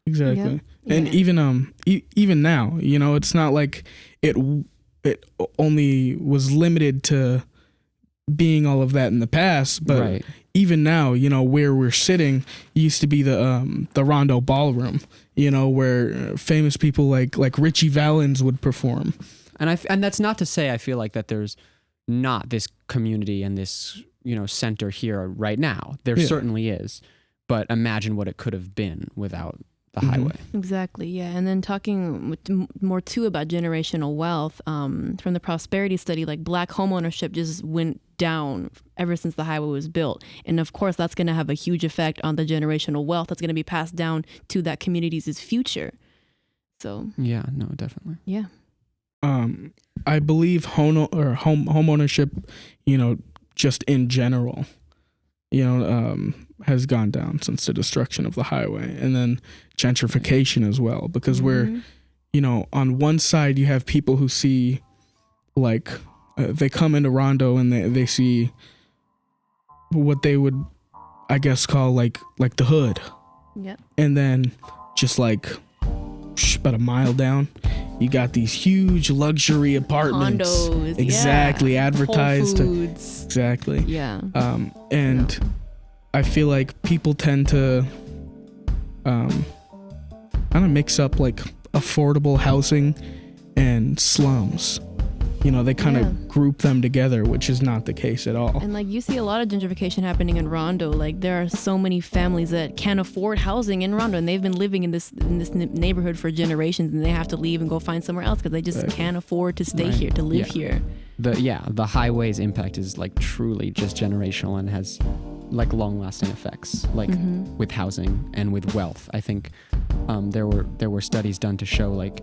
Exactly. Yeah. And even now, it's not like it only was limited to being all of that in the past, but Right. even now, where we're sitting used to be the Rondo Ballroom, where famous people like Richie Valens would perform. And that's not to say I feel like that there's not this community and this, center here right now. There certainly is. But imagine what it could have been without the highway. Exactly, yeah. And then talking more too about generational wealth, from the prosperity study, like Black homeownership just went down ever since the highway was built. And of course, that's going to have a huge effect on the generational wealth that's going to be passed down to that community's future. So yeah, no, definitely. Yeah. I believe home ownership, just in general, has gone down since the destruction of the highway, and then gentrification as well, because we're, on one side you have people who see like they come into Rondo and they see what they would, I guess, call like the hood. Yep. And then just like about a mile down, you got these huge luxury apartments. Condos, exactly, yeah. advertised. Whole Foods. Exactly. Yeah. And I feel like people tend to kind of mix up like affordable housing and slums. They kind of group them together, which is not the case at all. And like you see a lot of gentrification happening in Rondo. Like there are so many families that can't afford housing in Rondo, and they've been living in this neighborhood for generations, and they have to leave and go find somewhere else because they just can't afford to stay here, to live here. The highway's impact is like truly just generational and has like long-lasting effects, like with housing and with wealth. I think there were studies done to show like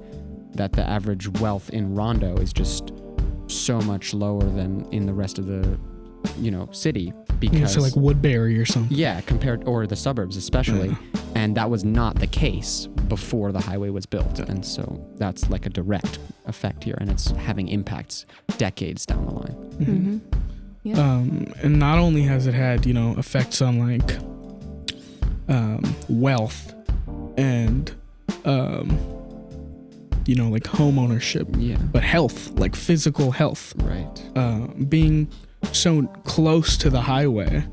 that the average wealth in Rondo is just so much lower than in the rest of the city, because so like Woodbury or something, or the suburbs especially, and that was not the case before the highway was built. And so that's like a direct effect here, and it's having impacts decades down the line. And not only has it had effects on like wealth and like home ownership, but health, like physical health, right? Being so close to the highway,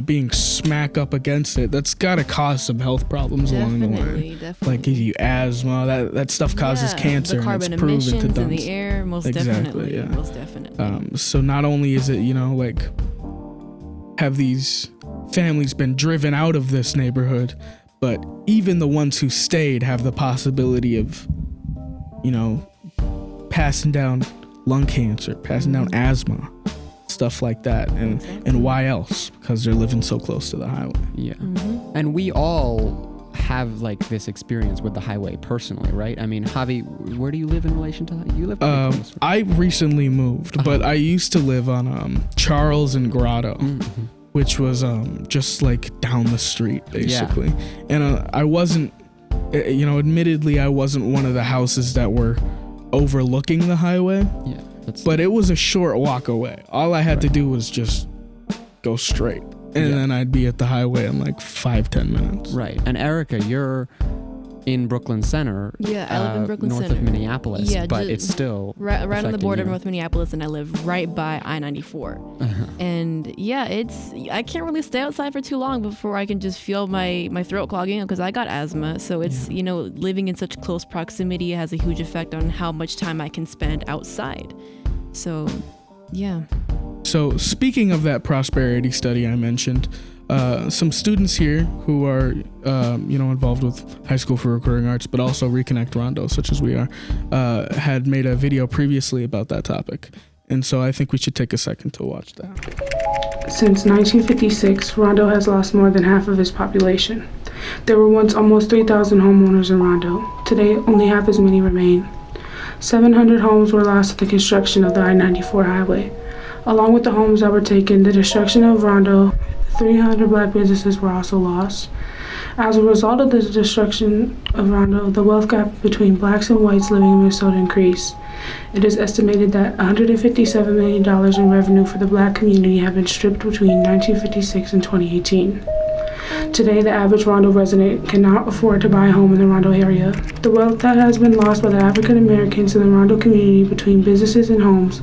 being smack up against it, that's got to cause some health problems along the way. Definitely. Like you asthma, that stuff causes cancer, the carbon and it's proven to emissions done. in the air, most definitely. So not only is it like have these families been driven out of this neighborhood, but even the ones who stayed have the possibility of passing down lung cancer, passing down asthma, stuff like that. And why else? Because they're living so close to the highway. Yeah. And we all have like this experience with the highway personally, right? I mean, Javi, where do you live in relation to that? You live I recently moved, but I used to live on Charles and Grotto, which was just like down the street basically. And I wasn't admittedly I wasn't one of the houses that were overlooking the highway. Yeah. But it was a short walk away. All I had to do was just go straight. And then I'd be at the highway in like 5-10 minutes. Right. And Erica, you're in Brooklyn Center. Yeah, I live in Brooklyn north Center. of Minneapolis. Yeah, but it's still right on the border of you. North Minneapolis, and I live right by I-94. And I can't really stay outside for too long before I can just feel my throat clogging because I got asthma. So it's living in such close proximity has a huge effect on how much time I can spend outside. So So speaking of that prosperity study I mentioned, some students here who are, involved with High School for Recording Arts, but also ReConnect Rondo, such as we are, had made a video previously about that topic. And so I think we should take a second to watch that. Since 1956, Rondo has lost more than half of its population. There were once almost 3,000 homeowners in Rondo. Today, only half as many remain. 700 homes were lost to the construction of the I-94 highway. Along with the homes that were taken, the destruction of Rondo, 300 black businesses were also lost. As a result of the destruction of Rondo, the wealth gap between blacks and whites living in Minnesota increased. It is estimated that $157 million in revenue for the black community have been stripped between 1956 and 2018. Today, the average Rondo resident cannot afford to buy a home in the Rondo area. The wealth that has been lost by the African Americans in the Rondo community between businesses and homes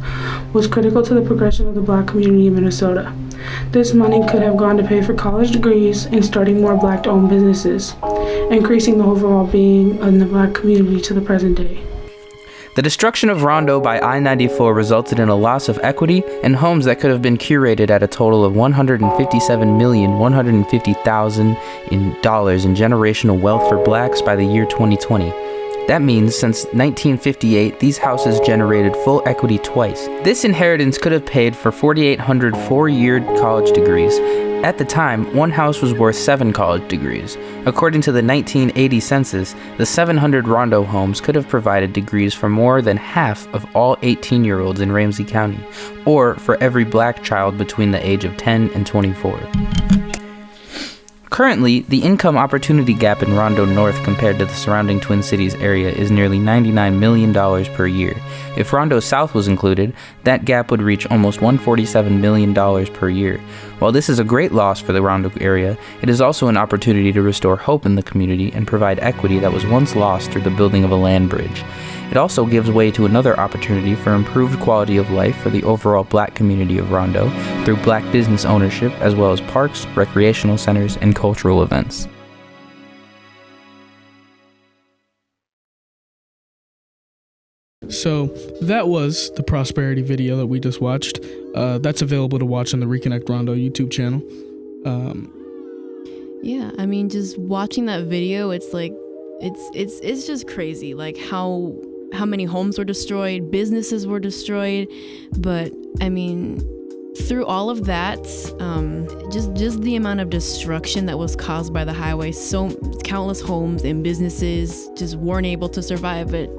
was critical to the progression of the Black community in Minnesota. This money could have gone to pay for college degrees and starting more Black-owned businesses, increasing the overall being in the Black community to the present day. The destruction of Rondo by I-94 resulted in a loss of equity and homes that could have been curated at a total of $157,150,000 in generational wealth for Blacks by the year 2020. That means since 1958, these houses generated full equity twice. This inheritance could have paid for 4,800 four-year college degrees. At the time, one house was worth 7 college degrees. According to the 1980 census, the 700 Rondo homes could have provided degrees for more than half of all 18-year-olds in Ramsey County, or for every Black child between the age of 10 and 24. Currently, the income opportunity gap in Rondo North compared to the surrounding Twin Cities area is nearly $99 million per year. If Rondo South was included, that gap would reach almost $147 million per year. While this is a great loss for the Rondo area, it is also an opportunity to restore hope in the community and provide equity that was once lost through the building of a land bridge. It also gives way to another opportunity for improved quality of life for the overall Black community of Rondo through Black business ownership, as well as parks, recreational centers, and cultural events. So that was the prosperity video that we just watched. That's available to watch on the ReConnect Rondo YouTube channel. Yeah, I mean, just watching that video, it's like, it's just crazy, like how many homes were destroyed, businesses were destroyed, but I mean, through all of that, just the amount of destruction that was caused by the highway, so countless homes and businesses just weren't able to survive it.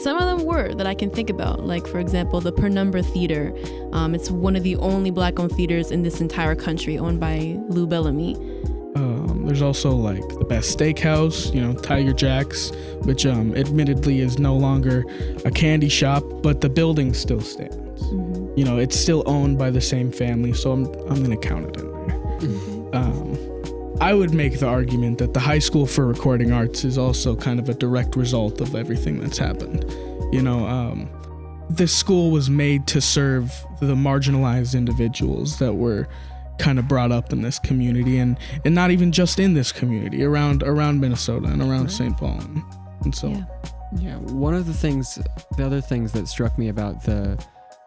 Some of them were, that I can think about, like for example, the Penumbra Theater. It's one of the only Black-owned theaters in this entire country, owned by Lou Bellamy. There's also like the Best Steakhouse, Tiger Jack's, which admittedly is no longer a candy shop, but the building still stands. Mm-hmm. It's still owned by the same family, so I'm gonna count it in there. Mm-hmm. I would make the argument that the High School for Recording Arts is also kind of a direct result of everything that's happened. This school was made to serve the marginalized individuals that were kind of brought up in this community, and not even just in this community, around Minnesota and around St. Paul, and so. Yeah. One of the other things that struck me about the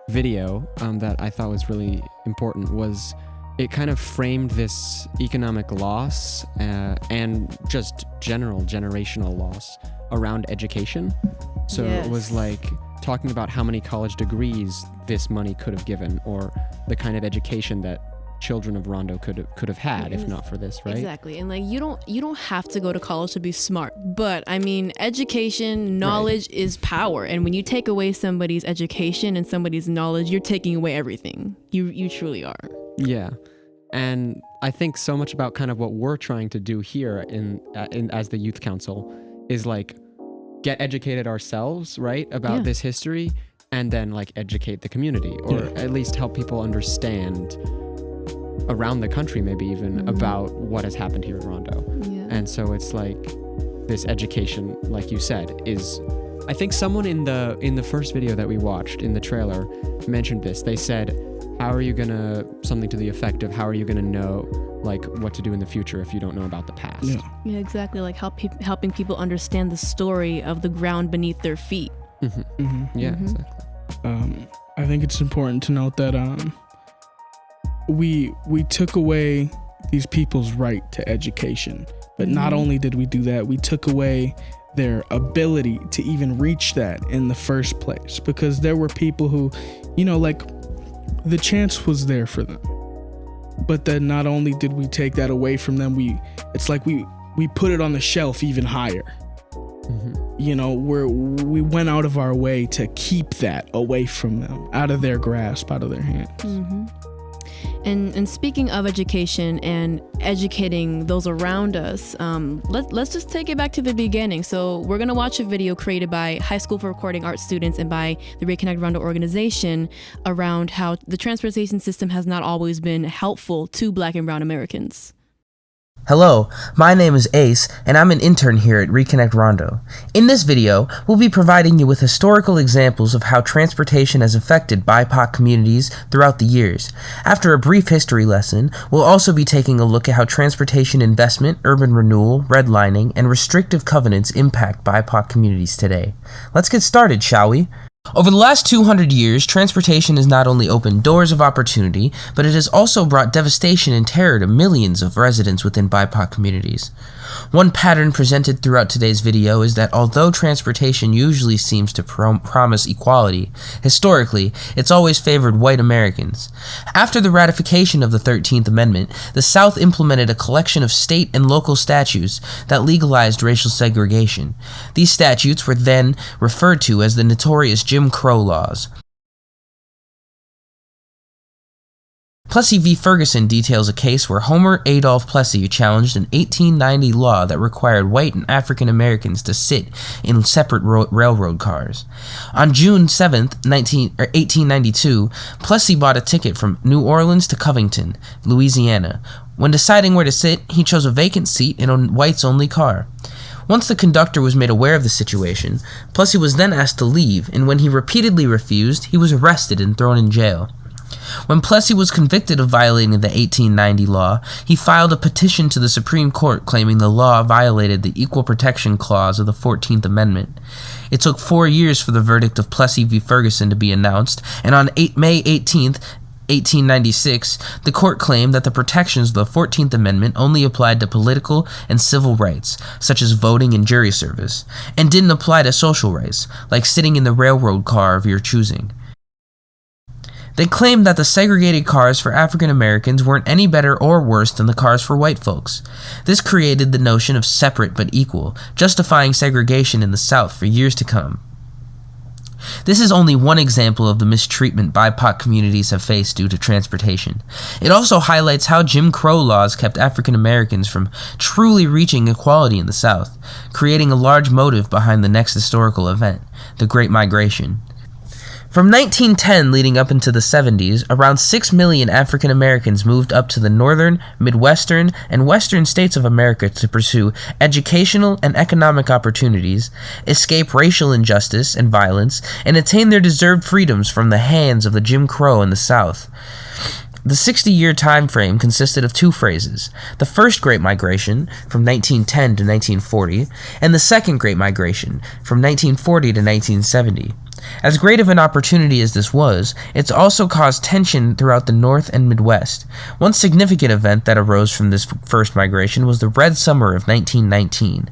video that I thought was really important was it kind of framed this economic loss and just general generational loss around education. So It was like talking about how many college degrees this money could have given, or the kind of education that children of Rondo could have had if not for this, right? Exactly. And like you don't have to go to college to be smart, but I mean, education, knowledge is power, and when you take away somebody's education and somebody's knowledge, you're taking away everything. You truly are. Yeah. And I think so much about kind of what we're trying to do here in as the Youth Council is like get educated ourselves, right, about this history, and then like educate the community, or at least help people understand around the country, maybe even about what has happened here in Rondo. Yeah. And so it's like this education, like you said, is, I think someone in the first video that we watched in the trailer mentioned this. They said, something to the effect of, how are you gonna know like what to do in the future if you don't know about the past? Yeah, exactly. Like helping people understand the story of the ground beneath their feet. Mm-hmm. Mm-hmm. Yeah, exactly. I think it's important to note that we took away these people's right to education, but not only did we do that, we took away their ability to even reach that in the first place, because there were people who, like, the chance was there for them, but then not only did we take that away from them, we put it on the shelf even higher. Mm-hmm. We went out of our way to keep that away from them, out of their grasp, out of their hands. Mm-hmm. And speaking of education and educating those around us, let's just take it back to the beginning. So we're going to watch a video created by High School for Recording Arts students and by the ReConnect Rondo organization around how the transportation system has not always been helpful to Black and Brown Americans. Hello, my name is Ace, and I'm an intern here at ReConnect Rondo. In this video, we'll be providing you with historical examples of how transportation has affected BIPOC communities throughout the years. After a brief history lesson, we'll also be taking a look at how transportation investment, urban renewal, redlining, and restrictive covenants impact BIPOC communities today. Let's get started, shall we? Over the last 200 years, transportation has not only opened doors of opportunity, but it has also brought devastation and terror to millions of residents within BIPOC communities. One pattern presented throughout today's video is that although transportation usually seems to promise equality, historically, it's always favored white Americans. After the ratification of the 13th Amendment, the South implemented a collection of state and local statutes that legalized racial segregation. These statutes were then referred to as the notorious Jim Crow laws. Plessy v. Ferguson details a case where Homer Adolph Plessy challenged an 1890 law that required white and African Americans to sit in separate railroad cars. On June 7, 1892, Plessy bought a ticket from New Orleans to Covington, Louisiana. When deciding where to sit, he chose a vacant seat in a whites-only car. Once the conductor was made aware of the situation, Plessy was then asked to leave, and when he repeatedly refused, he was arrested and thrown in jail. When Plessy was convicted of violating the 1890 law, he filed a petition to the Supreme Court claiming the law violated the Equal Protection Clause of the 14th Amendment. It took 4 years for the verdict of Plessy v. Ferguson to be announced, and on May 18, 1896, the court claimed that the protections of the 14th Amendment only applied to political and civil rights, such as voting and jury service, and didn't apply to social rights, like sitting in the railroad car of your choosing. They claimed that the segregated cars for African Americans weren't any better or worse than the cars for white folks. This created the notion of separate but equal, justifying segregation in the South for years to come. This is only one example of the mistreatment BIPOC communities have faced due to transportation. It also highlights how Jim Crow laws kept African Americans from truly reaching equality in the South, creating a large motive behind the next historical event, the Great Migration. From 1910 leading up into the 70s, around 6 million African Americans moved up to the northern, midwestern, and western states of America to pursue educational and economic opportunities, escape racial injustice and violence, and attain their deserved freedoms from the hands of the Jim Crow in the South. The 60-year time frame consisted of two phases: the first Great Migration, from 1910 to 1940, and the second Great Migration, from 1940 to 1970. As great of an opportunity as this was, it's also caused tension throughout the North and Midwest. One significant event that arose from this first migration was the Red Summer of 1919.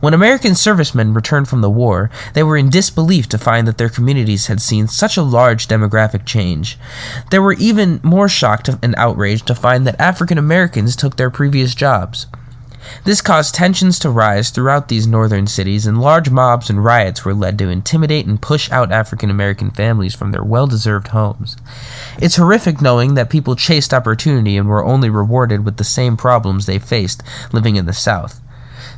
When American servicemen returned from the war, they were in disbelief to find that their communities had seen such a large demographic change. They were even more shocked and outraged to find that African Americans took their previous jobs. This caused tensions to rise throughout these northern cities, and large mobs and riots were led to intimidate and push out African American families from their well-deserved homes. It's horrific knowing that people chased opportunity and were only rewarded with the same problems they faced living in the South.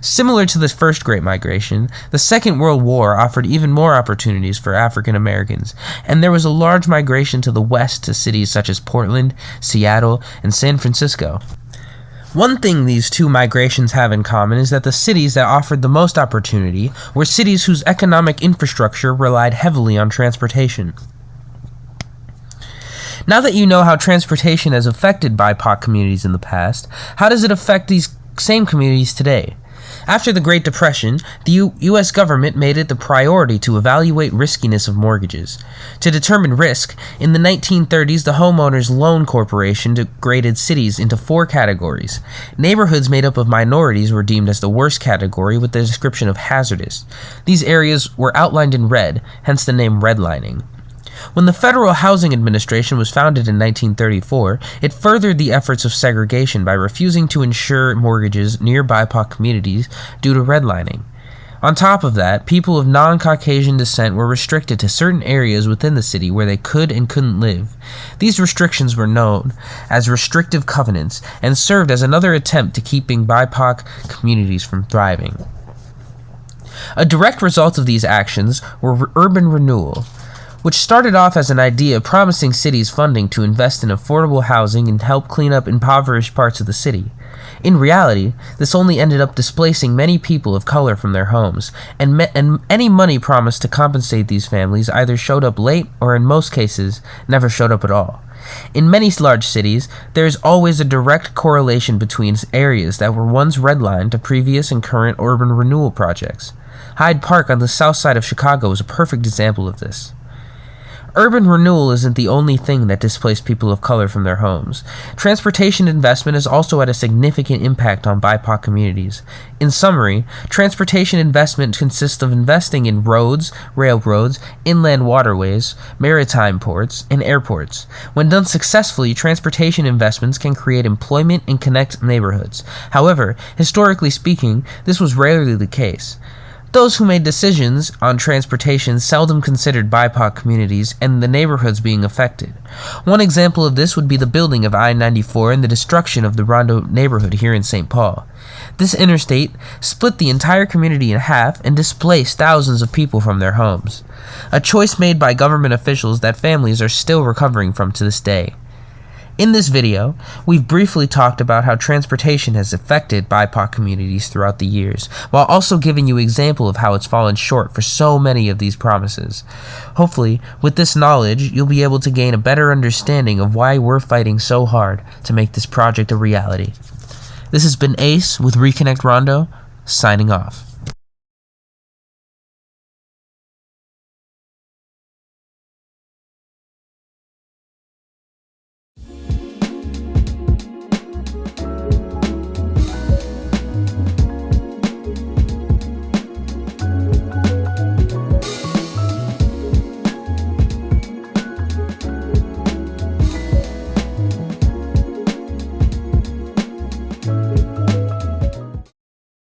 Similar to the first Great Migration, the Second World War offered even more opportunities for African Americans, and there was a large migration to the west to cities such as Portland, Seattle, and San Francisco. One thing these two migrations have in common is that the cities that offered the most opportunity were cities whose economic infrastructure relied heavily on transportation. Now that you know how transportation has affected BIPOC communities in the past, how does it affect these same communities today? After the Great Depression, the U.S. government made it the priority to evaluate riskiness of mortgages. To determine risk, in the 1930s, the Homeowners Loan Corporation graded cities into 4 categories. Neighborhoods made up of minorities were deemed as the worst category with the description of hazardous. These areas were outlined in red, hence the name redlining. When the Federal Housing Administration was founded in 1934, it furthered the efforts of segregation by refusing to insure mortgages near BIPOC communities due to redlining. On top of that, people of non-Caucasian descent were restricted to certain areas within the city where they could and couldn't live. These restrictions were known as restrictive covenants and served as another attempt to keeping BIPOC communities from thriving. A direct result of these actions were urban renewal. which started off as an idea promising cities funding to invest in affordable housing and help clean up impoverished parts of the city. In reality, this only ended up displacing many people of color from their homes, and any money promised to compensate these families either showed up late or, in most cases, never showed up at all. In many large cities, there is always a direct correlation between areas that were once redlined to previous and current urban renewal projects. Hyde Park on the south side of Chicago is a perfect example of this. Urban renewal isn't the only thing that displaced people of color from their homes. Transportation investment has also had a significant impact on BIPOC communities. In summary, transportation investment consists of investing in roads, railroads, inland waterways, maritime ports, and airports. When done successfully, transportation investments can create employment and connect neighborhoods. However, historically speaking, this was rarely the case. Those who made decisions on transportation seldom considered BIPOC communities and the neighborhoods being affected. One example of this would be the building of I-94 and the destruction of the Rondo neighborhood here in St. Paul. This interstate split the entire community in half and displaced thousands of people from their homes. A choice made by government officials that families are still recovering from to this day. In this video, we've briefly talked about how transportation has affected BIPOC communities throughout the years, while also giving you an example of how it's fallen short for so many of these promises. Hopefully, with this knowledge, you'll be able to gain a better understanding of why we're fighting so hard to make this project a reality. This has been Ace with ReConnect Rondo, signing off.